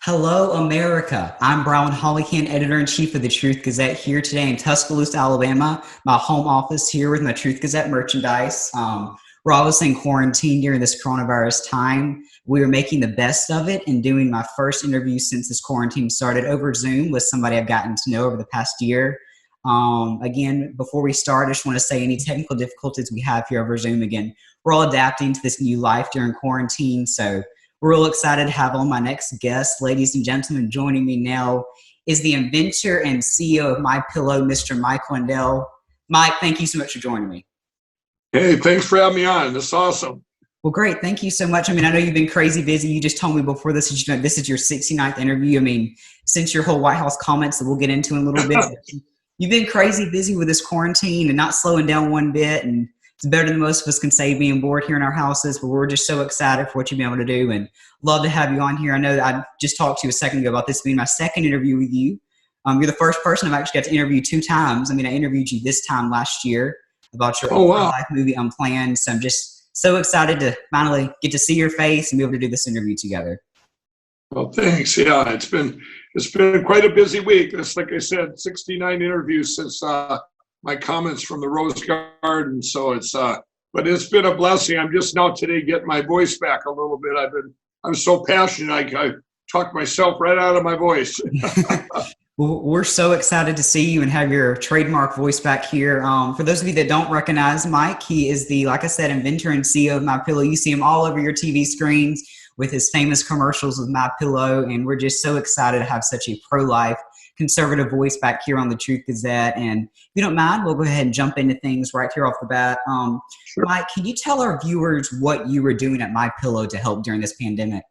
Hello, America. I'm Brilyn Hollyhand, editor-in-chief of the Truth Gazette, here today in Tuscaloosa, Alabama, my home office here with my Truth Gazette merchandise. We're obviously in quarantine during this coronavirus time. We are making the best of it and doing my first interview since this quarantine started over Zoom with somebody I've gotten to know over the past year. Again, before we start, I just want to say any technical difficulties we have here over Zoom, again, we're all adapting to this new life during quarantine, so we're real excited to have on my next guest. Ladies and gentlemen, joining me now is the inventor and CEO of MyPillow, Mr. Mike Lindell. Mike, thank you so much for joining me. Hey, thanks for having me on. This is awesome. Well, great. Thank you so much. I mean, I know you've been crazy busy. You just told me before this is your 69th interview. I mean, since your whole White House comments that we'll get into in a little bit, you've been crazy busy with this quarantine and not slowing down one bit. And it's better than most of us can say being bored here in our houses, but we're just so excited for what you've been able to do and love to have you on here. I know that I just talked to you a second ago about this being my second interview with you. You're the first person I've actually got to interview 2 times. I mean, I interviewed you this time last year about your life movie Unplanned. So I'm just so excited to finally get to see your face and be able to do this interview together. Well, thanks. Yeah, it's been quite a busy week. It's like I said, 69 interviews since my comments from the Rose Garden. So but it's been a blessing. I'm just now today getting my voice back a little bit. I'm so passionate. I talk myself right out of my voice. Well, we're so excited to see you and have your trademark voice back here. For those of you that don't recognize Mike, he is the, like I said, inventor and CEO of MyPillow. You see him all over your TV screens with his famous commercials with MyPillow, and we're just so excited to have such a pro-life, conservative voice back here on the Truth Gazette. And if you don't mind, we'll go ahead and jump into things right here off the bat. Sure. Mike, can you tell our viewers what you were doing at MyPillow to help during this pandemic?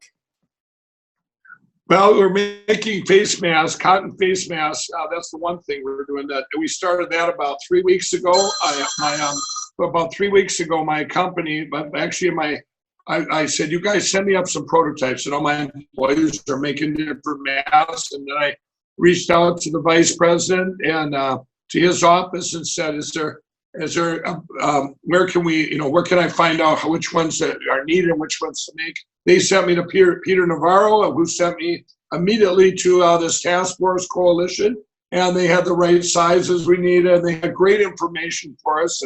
Well, we're making face masks, cotton face masks. That's the one thing we're doing. That we started that about 3 weeks ago. About 3 weeks ago, my company, but actually I said, you guys send me up some prototypes, and all my employees are making different masks. And then I reached out to the vice president and to his office and said, where can I find out which ones that are needed and which ones to make? They sent me to Peter Navarro, who sent me immediately to this task force coalition, and they had the right sizes we needed. They had great information for us.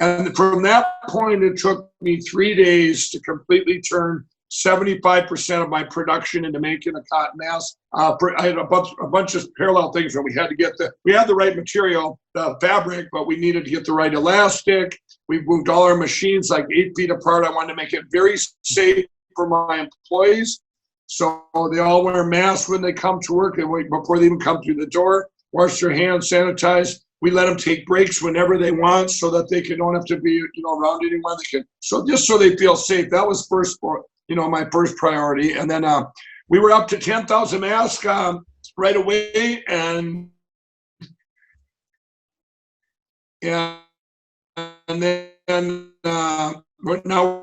And from that point, it took me 3 days to completely turn 75% of my production into making a cotton mask. I had a bunch of parallel things where we had the right material, the fabric, but we needed to get the right elastic. We moved all our machines like 8 feet apart. I wanted to make it very safe for my employees. So they all wear masks when they come to work and before they even come through the door, wash their hands, sanitize. We let them take breaks whenever they want so that they don't have to be, around anyone. Just so they feel safe. That was my first priority. And then we were up to 10,000 masks right away. And then now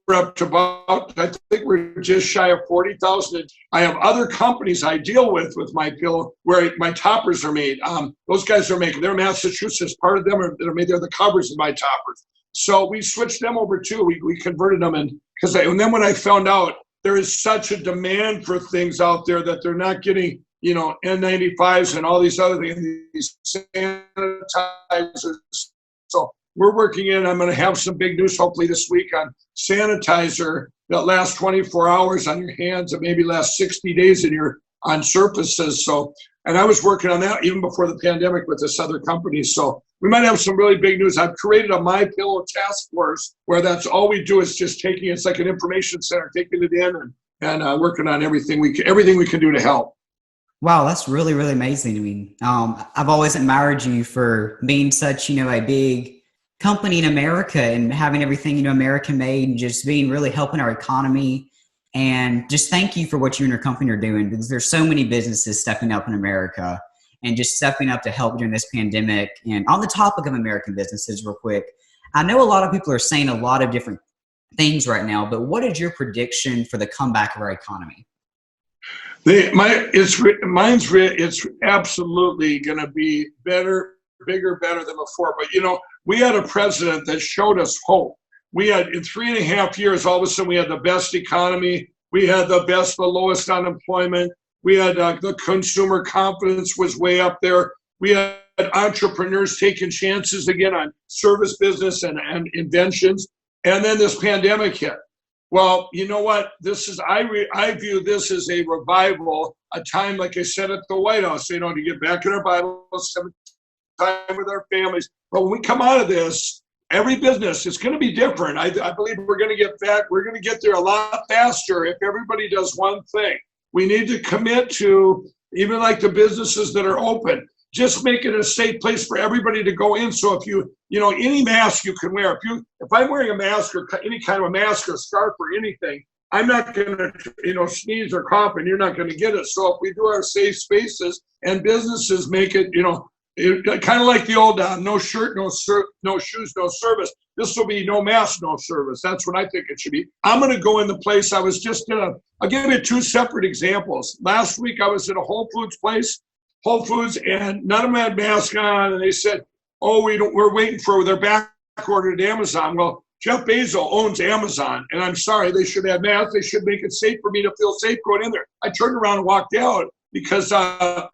we're up to about, I think we're just shy of 40,000. I have other companies I deal with MyPillow where my toppers are made. Those guys are making, they're in Massachusetts. Part of them are made, they're the covers of my toppers. So we switched them over too. We converted them and then when I found out there is such a demand for things out there that they're not getting, N95s and all these other things, these sanitizers. So we're working in, I'm going to have some big news hopefully this week on sanitizer that lasts 24 hours on your hands and maybe lasts 60 days on surfaces. So, and I was working on that even before the pandemic with this other company. So we might have some really big news. I've created a MyPillow task force where that's all we do is just it's like an information center, taking it in and working on everything we can do to help. Wow, that's really, really amazing. I mean, I've always admired you for being such, a big company in America and having everything, American made and just being really helping our economy. And just thank you for what you and your company are doing, because there's so many businesses stepping up in America and just stepping up to help during this pandemic. And on the topic of American businesses, real quick, I know a lot of people are saying a lot of different things right now, but what is your prediction for the comeback of our economy? It's absolutely going to be better, bigger, better than before. But, we had a president that showed us hope. We had, in 3.5 years, all of a sudden we had the best economy. We had the lowest unemployment. We had the consumer confidence was way up there. We had entrepreneurs taking chances again on service business and inventions. And then this pandemic hit. Well, you know what? This is I view this as a revival, a time, like I said, at the White House, to get back in our Bibles, spend time with our families. But when we come out of this, every business is going to be different. I believe we're going to get back. We're going to get there a lot faster if everybody does one thing. We need to commit to, even like the businesses that are open, just make it a safe place for everybody to go in. So if any mask you can wear, if I'm wearing a mask or any kind of a mask or scarf or anything, I'm not going to, sneeze or cough, and you're not going to get it. So if we do our safe spaces and businesses make it, kind of like the old no shirt, no shoes, no service. This will be no mask, no service. That's what I think it should be. I'm going to go in the place I was just I'll give you two separate examples. Last week I was at a Whole Foods place, and none of them had masks on, and they said, "Oh, we're waiting for their back ordered at Amazon." Well, Jeff Bezos owns Amazon, and I'm sorry, they should have masks. They should make it safe for me to feel safe going in there. I turned around and walked out because I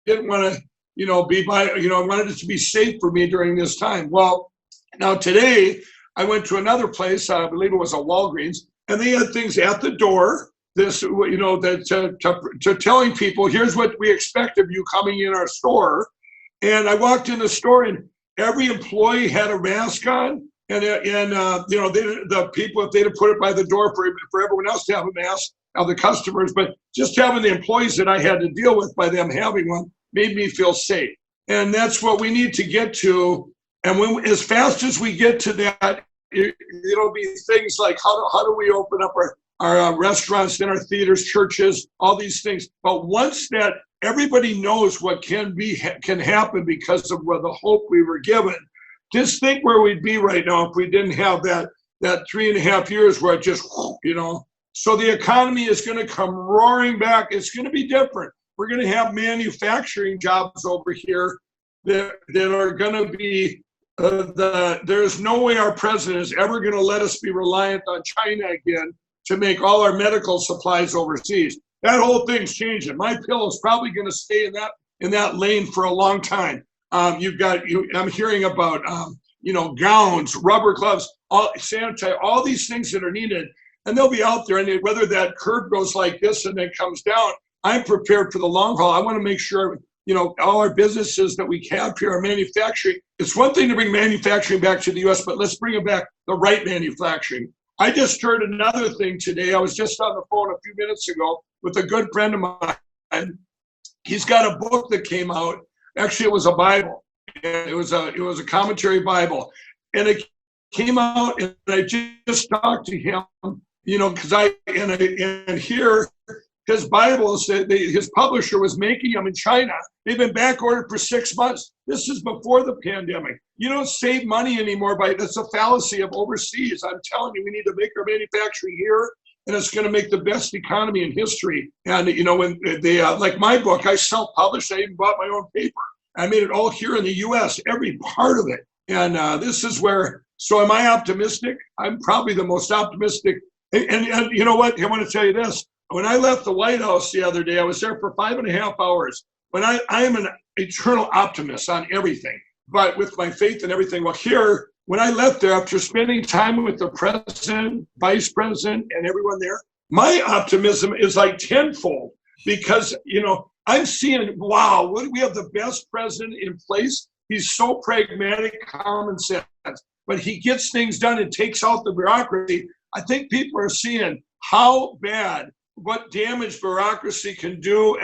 didn't want to. I wanted it to be safe for me during this time. Well, now today I went to another place, I believe it was a Walgreens, and they had things at the door, to telling people, here's what we expect of you coming in our store. And I walked in the store, and every employee had a mask on, the people, if they'd have put it by the door for everyone else to have a mask, of the customers, but just having the employees that I had to deal with by them having one made me feel safe. And that's what we need to get to. And as fast as we get to that, it'll be things like how do we open up our restaurants and our theaters, churches, all these things. But once that everybody knows what can happen because of the hope we were given, just think where we'd be right now if we didn't have that 3.5 years where it just, So the economy is going to come roaring back. It's going to be different. We're going to have manufacturing jobs over here that are going to be there's no way our president is ever going to let us be reliant on China again to make all our medical supplies overseas. That whole thing's changing. MyPillow is probably going to stay in that lane for a long time. I'm hearing about gowns, rubber gloves, sanitizer, all these things that are needed, and they'll be out there. And whether that curve goes like this and then comes down, I'm prepared for the long haul. I want to make sure, all our businesses that we have here are manufacturing. It's one thing to bring manufacturing back to the U.S., but let's bring it back, the right manufacturing. I just heard another thing today. I was just on the phone a few minutes ago with a good friend of mine. He's got a book that came out. Actually, it was a Bible. It was a commentary Bible, and it came out. And I just talked to him, because and here his Bibles, his publisher was making them in China. They've been back ordered for 6 months. This is before the pandemic. You don't save money anymore that's a fallacy of overseas. I'm telling you, we need to make our manufacturing here, and it's going to make the best economy in history. And when they like my book, I self-published. I even bought my own paper. I made it all here in the U.S., every part of it. And this is where. So am I optimistic? I'm probably the most optimistic. And you know what? I want to tell you this. When I left the White House the other day, I was there for 5.5 hours. When I am an eternal optimist on everything, but with my faith and everything. Well, here, when I left there, after spending time with the president, vice president, and everyone there, my optimism is like tenfold because, I'm seeing, wow, we have the best president in place. He's so pragmatic, common sense, but he gets things done and takes out the bureaucracy. I think people are seeing how bad, what damage bureaucracy can do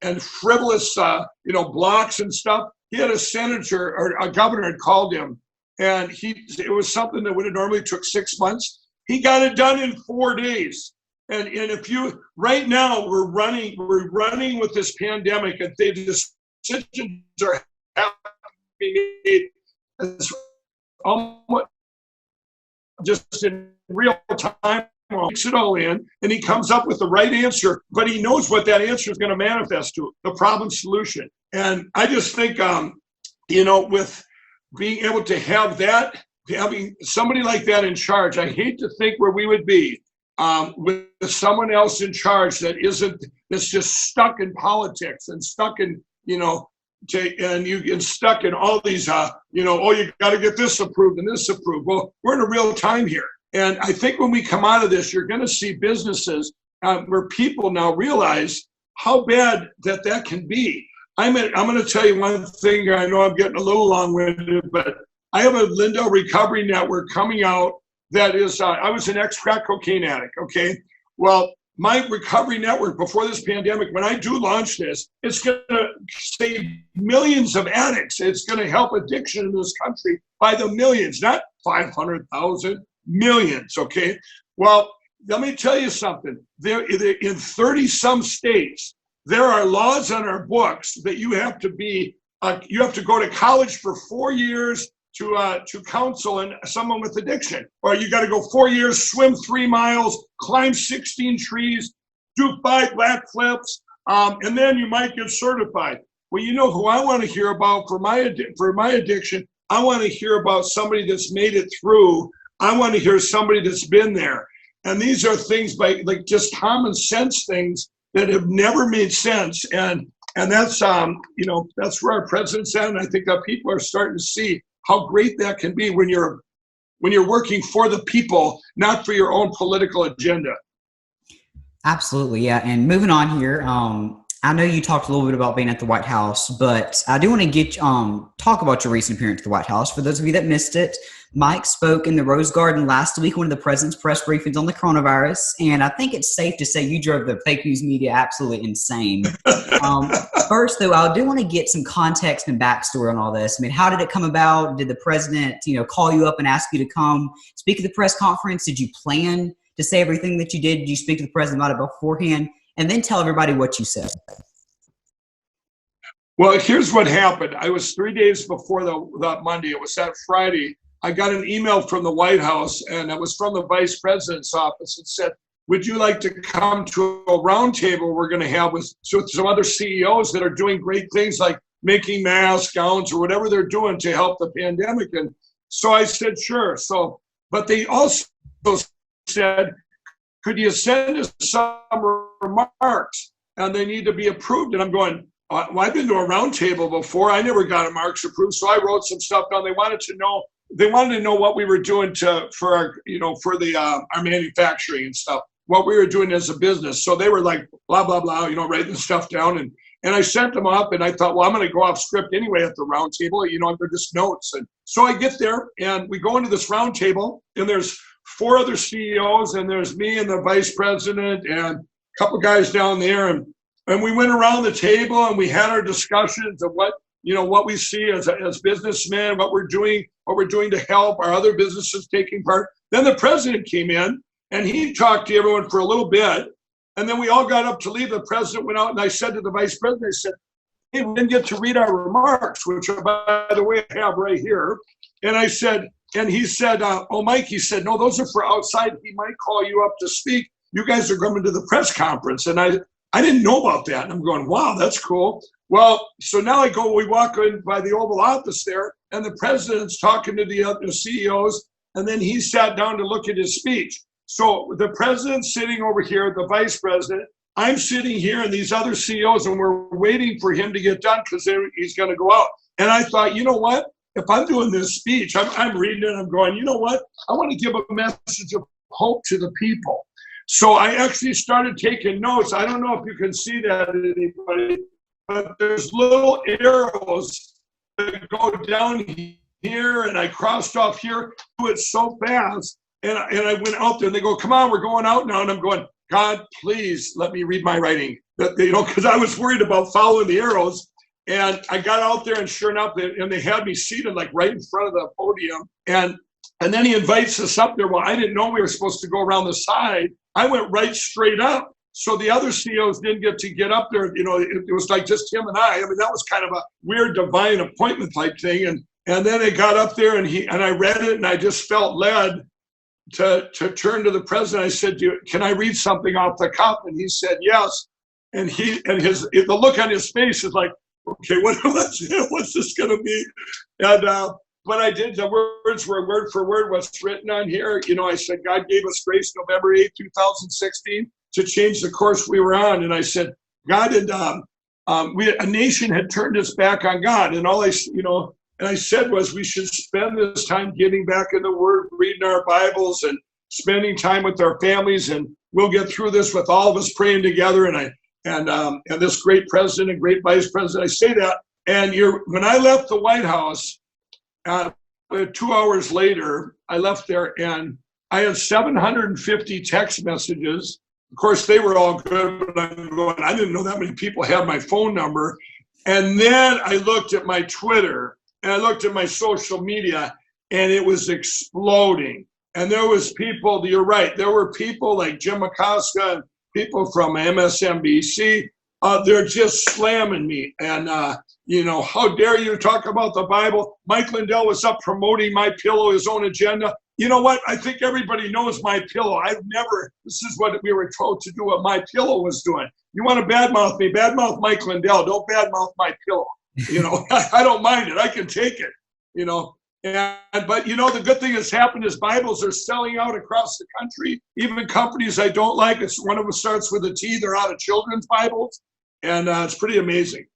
and frivolous, blocks and stuff. He had a senator or a governor had called him, and it was something that would have normally took 6 months. He got it done in 4 days. And if right now we're running with this pandemic, and the decisions are happening almost just in real time. Takes it all in, and he comes up with the right answer, but he knows what that answer is going to manifest to, the problem solution. And I just think, with being able to have that, having somebody like that in charge, I hate to think where we would be with someone else in charge that's just stuck in politics and stuck in, and you get stuck in all these, oh, you got to get this approved and this approved. Well, we're in a real time here. And I think when we come out of this, you're going to see businesses where people now realize how bad that can be. I'm going to tell you one thing. I know I'm getting a little long-winded, but I have a Lindell recovery network coming out that is, I was an ex-crack cocaine addict, okay? Well, my recovery network before this pandemic, when I do launch this, it's going to save millions of addicts. It's going to help addiction in this country by the millions, not 500,000, millions, okay? Well, let me tell you something. There, in 30-some states, there are laws on our books that you have to go to college for 4 years to counsel and someone with addiction, or you got to go 4 years, swim 3 miles, climb 16 trees, do 5 backflips, and then you might get certified. Well, you know who I want to hear about for my addiction? I want to hear about somebody that's made it through. I want to hear somebody that's been there. And these are things like just common sense things that have never made sense. And that's that's where our president's at. And I think that people are starting to see how great that can be when you're working for the people, not for your own political agenda. Absolutely, yeah. And moving on here, I know you talked a little bit about being at the White House, but I do want to talk about your recent appearance at the White House. For those of you that missed it, Mike spoke in the Rose Garden last week, one of the president's press briefings on the coronavirus, and I think it's safe to say you drove the fake news media absolutely insane. First, though, I do want to get some context and backstory on all this. I mean, how did it come about? Did the president, call you up and ask you to come speak at the press conference? Did you plan to say everything that you did? Did you speak to the president about it beforehand? And then tell everybody what you said. Well, here's what happened. I was 3 days before that Monday. It was that Friday. I got an email from the White House, and it was from the vice president's office. It said, would you like to come to a roundtable we're going to have with some other CEOs that are doing great things like making masks, gowns, or whatever they're doing to help the pandemic? And so I said, sure. But they also said, could you send us some remarks? And they need to be approved. And I'm going, well, I've been to a roundtable before. I never got remarks approved. So I wrote some stuff down. They wanted to know what we were doing for our manufacturing and stuff, what we were doing as a business. So they were like, blah, blah, blah, writing stuff down. And I sent them up, and I thought, well, I'm going to go off script anyway at the roundtable. They're just notes. And so I get there, and we go into this roundtable, and there's 4 other CEOs, and there's me and the vice president and a couple guys down there. And we went around the table, and we had our discussions of what we see as businessmen, what we're doing to help our other businesses taking part. Then the president came in, and he talked to everyone for a little bit. And then we all got up to leave. The president went out, and I said to the vice president, I said, hey, we didn't get to read our remarks, which, by the way, I have right here. And I said, and he said, oh, Mike, he said, no, those are for outside. He might call you up to speak. You guys are coming to the press conference. And I didn't know about that. And I'm going, wow, that's cool. Well, so now we walk in by the Oval Office there, and the president's talking to the other CEOs, and then he sat down to look at his speech. So the president's sitting over here, the vice president, I'm sitting here, and these other CEOs, and we're waiting for him to get done because he's going to go out. And I thought, you know what? If I'm doing this speech, I'm reading it, I'm going, you know what? I want to give a message of hope to the people. So I actually started taking notes. I don't know if you can see that, anybody, but there's little arrows that go down here, and I crossed off here, do it so fast, and I went out there, and they go, come on, we're going out now, and I'm going, God, please let me read my writing, because I was worried about following the arrows. And I got out there, and sure enough, they had me seated like right in front of the podium, and then he invites us up there. Well, I didn't know we were supposed to go around the side. I went right straight up. So the other CEOs didn't get up there. It was like just him and I. I mean, that was kind of a weird divine appointment type thing. And then I got up there, and I read it, and I just felt led to turn to the president. I said, can I read something off the cuff? And he said, yes. And the look on his face is like, okay, what's this going to be? but I did. The words were word for word what's written on here. You know, I said, God gave us grace November 8th, 2016 to change the course we were on. And I said, God had, a nation had turned its back on God. And all I said was we should spend this time getting back in the Word, reading our Bibles and spending time with our families. And we'll get through this with all of us praying together. And this great president and great vice president, I say that. And when I left the White House, 2 hours later, I left there and I had 750 text messages. Of course, they were all good, but I didn't know that many people had my phone number. And then I looked at my Twitter and I looked at my social media and it was exploding. And there was people, you're right, there were people like Jim McCoska and people from MSNBC. They're just slamming me. And, how dare you talk about the Bible? Mike Lindell was up promoting MyPillow, his own agenda. You know what? I think everybody knows MyPillow. This is what we were told to do, what MyPillow was doing. You want to badmouth me, badmouth Mike Lindell. Don't badmouth MyPillow. I don't mind it. I can take it, But the good thing that's happened is Bibles are selling out across the country. Even companies I don't like, one of them starts with a T, they're out of children's Bibles. And it's pretty amazing.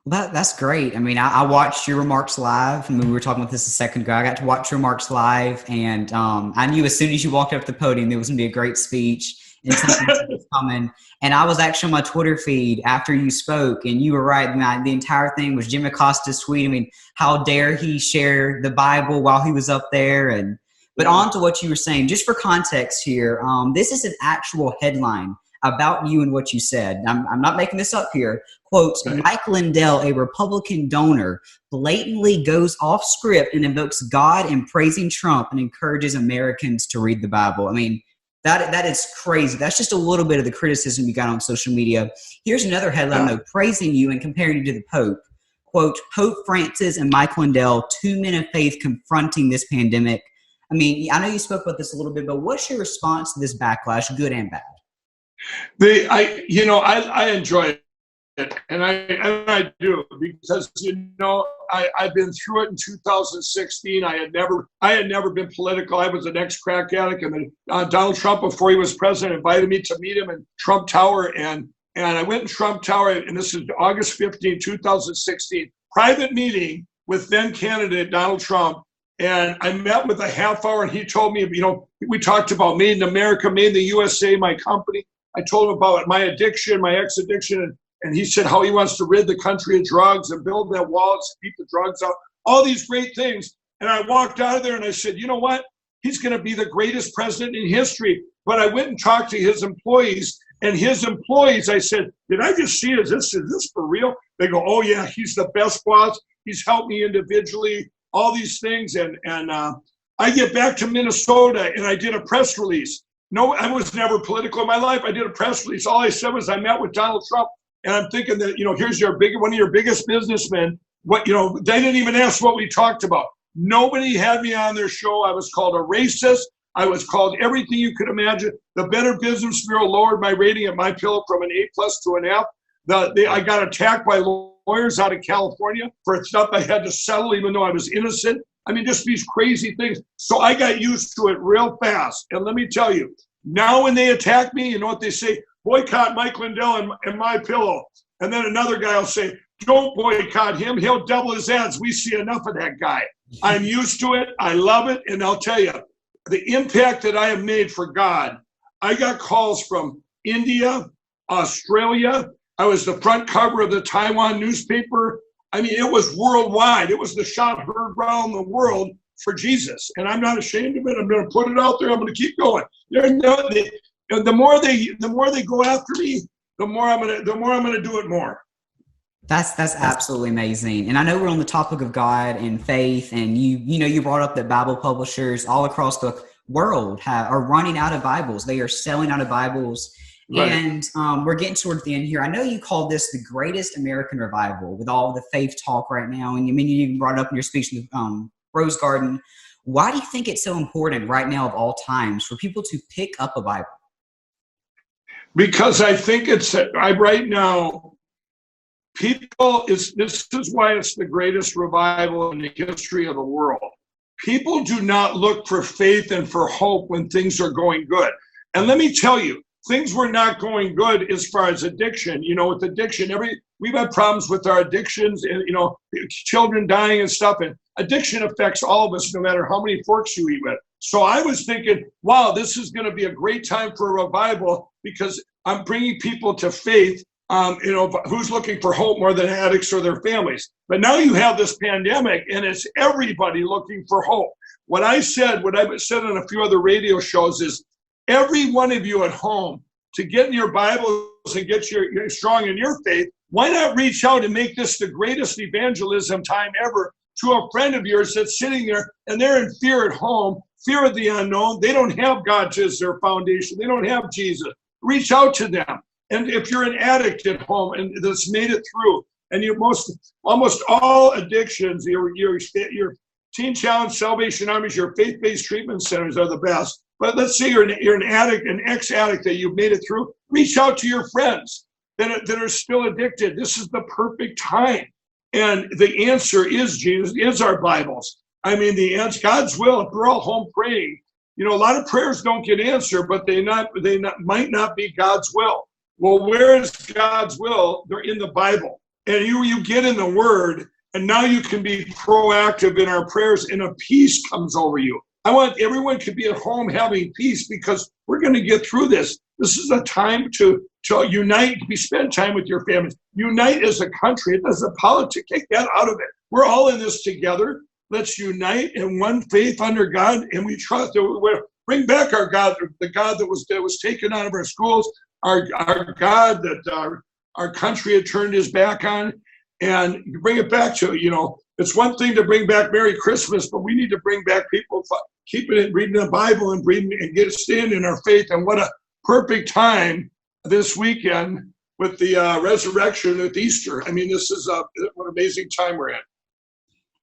Well, that's great. I mean, I watched your remarks live. I mean, we were talking about this a second ago. I got to watch your remarks live, and I knew as soon as you walked up to the podium, there was going to be a great speech and something was coming. And I was actually on my Twitter feed after you spoke, and you were right. The entire thing was Jim Acosta's tweet. I mean, how dare he share the Bible while he was up there? But on to what you were saying, just for context here, this is an actual headline about you and what you said. I'm not making this up here. Quote, Mike Lindell, a Republican donor, blatantly goes off script and invokes God in praising Trump and encourages Americans to read the Bible. I mean, that is crazy. That's just a little bit of the criticism you got on social media. Here's another headline, though, praising you and comparing you to the Pope. Quote, Pope Francis and Mike Lindell, two men of faith confronting this pandemic. I mean, I know you spoke about this a little bit, but what's your response to this backlash, good and bad? I enjoy it, and I do, because I've been through it in 2016. I had never been political. I was an ex-crack addict, and then Donald Trump, before he was president, invited me to meet him in Trump Tower, and I went in Trump Tower, and this is August 15, 2016, private meeting with then candidate Donald Trump. And I met with a half hour, and he told me, we talked about Made in America, Made in the USA, my company. I told him about my addiction, my ex-addiction, and he said how he wants to rid the country of drugs and build that wall to keep the drugs out, all these great things. And I walked out of there and I said, you know what? He's going to be the greatest president in history. But I went and talked to his employees, and his employees, I said, did I just see, is this for real? They go, oh yeah, he's the best boss. He's helped me individually, all these things. And I get back to Minnesota and I did a press release. No, I was never political in my life. I did a press release. All I said was I met with Donald Trump, and I'm thinking that, here's one of your biggest businessmen. They didn't even ask what we talked about. Nobody had me on their show. I was called a racist. I was called everything you could imagine. The Better Business Bureau lowered my rating at MyPillow from an A+ to an F. I got attacked by lawyers out of California for stuff I had to settle, even though I was innocent. I mean, just these crazy things. So I got used to it real fast. And let me tell you, now when they attack me, you know what they say? Boycott Mike Lindell and MyPillow. And then another guy will say, don't boycott him. He'll double his ads. We see enough of that guy. I'm used to it. I love it. And I'll tell you, the impact that I have made for God, I got calls from India, Australia. I was the front cover of the Taiwan newspaper. I mean, it was worldwide. It was the shot heard around the world for Jesus. And I'm not ashamed of it. I'm going to put it out there. I'm going to keep going. The more they go after me, the more I'm going to do it more. That's absolutely amazing. And I know we're on the topic of God and faith, and you brought up that Bible publishers all across the world are running out of Bibles. They are selling out of Bibles. Right. And we're getting towards the end here. I know you called this the greatest American revival with all the faith talk right now. And you even brought it up in your speech in the Rose Garden. Why do you think it's so important right now of all times for people to pick up a Bible? Because I think right now, This is why it's the greatest revival in the history of the world. People do not look for faith and for hope when things are going good. And let me tell you, things were not going good as far as addiction. With addiction, we've had problems with our addictions and, children dying and stuff. And addiction affects all of us, no matter how many forks you eat with. So I was thinking, wow, this is going to be a great time for a revival because I'm bringing people to faith, who's looking for hope more than addicts or their families. But now you have this pandemic and it's everybody looking for hope. What I've said on a few other radio shows is every one of you at home to get in your Bibles and get you're strong in your faith, why not reach out and make this the greatest evangelism time ever to a friend of yours that's sitting there and they're in fear at home, fear of the unknown. They don't have God as their foundation. They don't have Jesus. Reach out to them. And if you're an addict at home and that's made it through, and almost all addictions, your Teen Challenge, Salvation Armies, your faith-based treatment centers are the best. But let's say you're an addict, an ex-addict that you've made it through. Reach out to your friends that are still addicted. This is the perfect time. And the answer is Jesus, is our Bibles. I mean, the answer, God's will, if we're all home praying, a lot of prayers don't get answered, but they might not be God's will. Well, where is God's will? They're in the Bible. And you get in the Word, and now you can be proactive in our prayers, and a peace comes over you. I want everyone to be at home having peace because we're going to get through this. This is a time to unite, spend time with your families. Unite as a country. It doesn't politics. Take that out of it. We're all in this together. Let's unite in one faith under God, and we trust that we'll bring back our God, the God that was taken out of our schools, our God that our country had turned his back on, and bring it back to, it's one thing to bring back Merry Christmas, but we need to bring back people keeping it, reading the Bible and staying in our faith. And what a perfect time this weekend with the resurrection with Easter. I mean, this is what an amazing time we're in.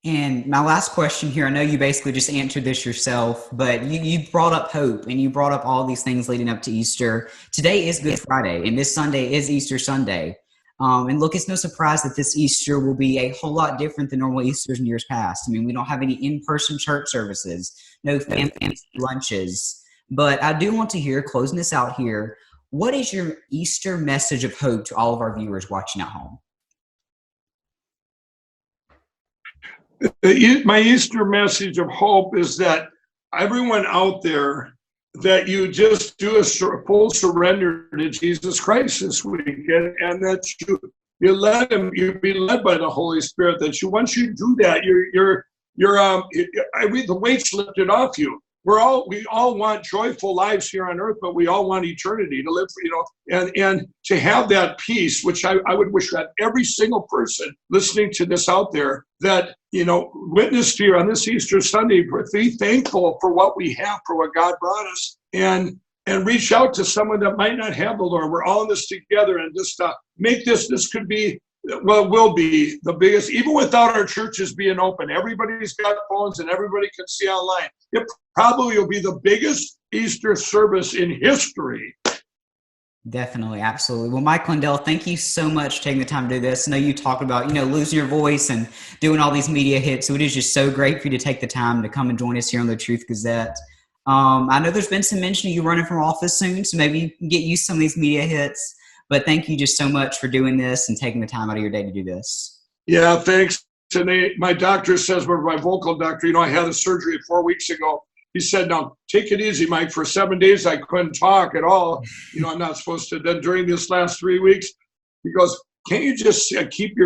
And my last question here, I know you basically just answered this yourself, but you brought up hope and you brought up all these things leading up to Easter. Today is Good Friday, and this Sunday is Easter Sunday. And look, it's no surprise that this Easter will be a whole lot different than normal Easters in years past. I mean, we don't have any in-person church services, no family lunches. But I do want to hear, closing this out here, what is your Easter message of hope to all of our viewers watching at home? My Easter message of hope is that everyone out there, that you just do a full surrender to Jesus Christ this week, and that you let him, you be led by the Holy Spirit. That once you do that, the weight's lifted off you. We all want joyful lives here on earth, but we all want eternity to live, and to have that peace, which I would wish that every single person listening to this out there, that, witness to you on this Easter Sunday, be thankful for what we have, for what God brought us, and reach out to someone that might not have the Lord. We're all in this together, and just make this could be, well, will be the biggest, even without our churches being open. Everybody's got phones and everybody can see online. It probably will be the biggest Easter service in history. Definitely. Absolutely. Well, Mike Lindell, thank you so much for taking the time to do this. I know you talked about, losing your voice and doing all these media hits. So it is just so great for you to take the time to come and join us here on the Truth Gazette. I know there's been some mention of you running from office soon, so maybe you can get used to some of these media hits. But thank you just so much for doing this and taking the time out of your day to do this. Yeah, thanks. And my doctor says, my vocal doctor, I had a surgery 4 weeks ago. He said, now, take it easy, Mike. For 7 days, I couldn't talk at all. I'm not supposed to. Then during this last 3 weeks, he goes, can't you just keep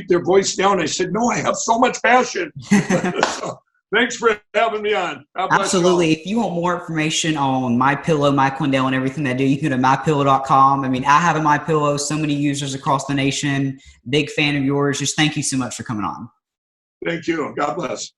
their voice down? I said, no, I have so much passion. So, thanks for having me on. Absolutely. If you want more information on MyPillow, Mike Lindell, and everything they do, you can go to MyPillow.com. I mean, I have a MyPillow, so many users across the nation. Big fan of yours. Just thank you so much for coming on. Thank you. God bless.